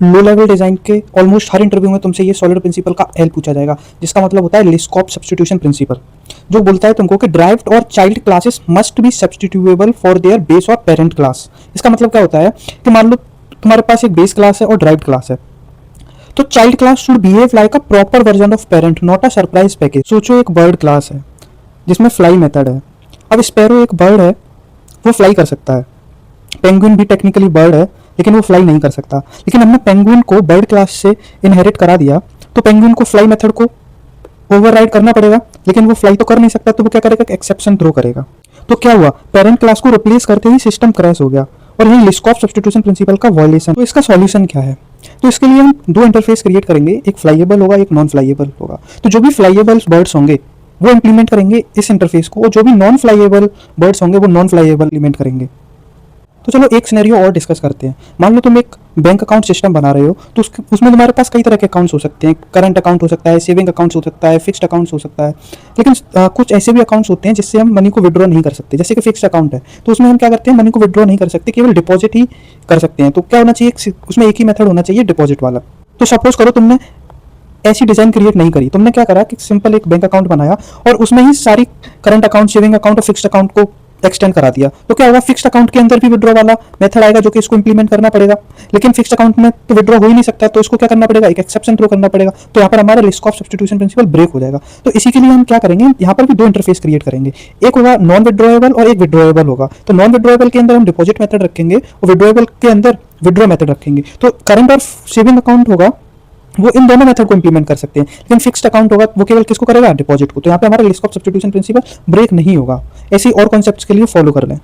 Low level design के almost हर interview में तुमसे ये सॉलिड प्रिंसिपल का एल पूछा जाएगा, जिसका मतलब होता है लिस्कॉप सब्स्टिट्यूशन प्रिंसिपल, जो बोलता है तुमको कि ड्राइव्ड और child classes must be substitutable for their base और पेरेंट क्लास। इसका मतलब क्या होता है कि मान लो तुम्हारे पास एक बेस क्लास है और ड्राइव्ड क्लास है, तो child class should behave like a proper version of parent, not a surprise package. सोचो एक बर्ड क्लास है जिसमें फ्लाई मेथड है। अब स्पैरो एक बर्ड है, वो फ्लाई कर सकता है। पेंगुइन भी टेक्निकली बर्ड है लेकिन वो फ्लाई नहीं कर सकता। लेकिन हमने पेंगुइन को बर्ड क्लास से इनहेरिट करा दिया, तो पेंगुइन को फ्लाई मेथड को ओवरराइड करना पड़ेगा, लेकिन वो फ्लाई तो कर नहीं सकता, तो वो क्या करेगा, एक्सेप्शन थ्रो करेगा। तो क्या हुआ, पेरेंट क्लास को रिप्लेस करते ही सिस्टम क्रैश हो गया, और यही लिस्कॉप सब्स्टिट्यूशन प्रिंसिपल का वायलेशन। तो इसका सॉल्यूशन क्या है? तो इसके लिए हम दो इंटरफेस क्रिएट करेंगे, एक फ्लाइएबल होगा, एक नॉन फ्लाइएबल होगा। तो जो भी फ्लाइएबल बर्ड्स होंगे वो इंप्लीमेंट करेंगे इस इंटरफेस को, और जो भी नॉन फ्लाइएबल बर्ड्स होंगे वो नॉन फ्लाइएबल इंप्लीमेंट करेंगे। तो चलो एक सिनेरियो और डिस्कस करते हैं। मान लो तुम एक बैंक अकाउंट सिस्टम बना रहे हो, तो उसमें तुम्हारे पास कई तरह के अकाउंट्स हो सकते हैं। करंट अकाउंट हो सकता है, सेविंग अकाउंट्स हो सकता है, फिक्स्ड अकाउंट्स हो सकता है। लेकिन कुछ ऐसे भी अकाउंट्स होते हैं जिससे हम मनी को विड्रॉ नहीं कर सकते, जैसे कि फिक्स्ड अकाउंट है, तो उसमें हम क्या करते हैं, मनी को विड्रॉ नहीं कर सकते, केवल डिपॉजिट ही कर सकते हैं। तो क्या होना चाहिए, उसमें एक ही मेथड होना चाहिए, डिपॉजिट वाला। तो सपोज करो तुमने ऐसी डिजाइन क्रिएट नहीं करी, तुमने क्या करा कि सिंपल एक बैंक अकाउंट बनाया और उसमें ही सारी करंट अकाउंट, सेविंग अकाउंट और फिक्स्ड अकाउंट को एक्सटेंड करा दिया। तो क्या होगा, फिक्स्ड अकाउंट के अंदर भी विड्रॉ वाला मेथड आएगा जो कि इसको इंप्लीमेंट करना पड़ेगा, लेकिन फिक्स्ड अकाउंट में तो विड्रॉ हो ही नहीं सकता, तो इसको क्या करना पड़ेगा, एक एक्सेप्शन थ्रो करना पड़ेगा। तो यहाँ पर हमारा लिस्कॉप सब्स्टिट्यूशन प्रिंसिपल ब्रेक हो जाएगा। तो इसी के लिए हम क्या करेंगे, यहाँ पर भी दो इंटरफेस क्रिएट करेंगे, एक होगा नॉन विड्रॉएबल और एक विड्रॉएबल होगा। तो नॉन विड्रॉएबल के अंदर हम डिपॉजिट मेथड रखेंगे और विड्रॉएबल के अंदर विड्रॉ मेथड रखेंगे। तो करंट और सेविंग अकाउंट होगा वो इन दोनों मेथड को इंप्लीमेंट कर सकते हैं, लेकिन फिक्स्ड अकाउंट होगा वो केवल किसको करेगा, डिपॉजिट को। तो यहाँ पे हमारा लिस्कॉप सब्स्टिट्यूशन प्रिंसिपल ब्रेक नहीं होगा। ऐसे और कॉन्सेप्ट्स के लिए फॉलो कर लें।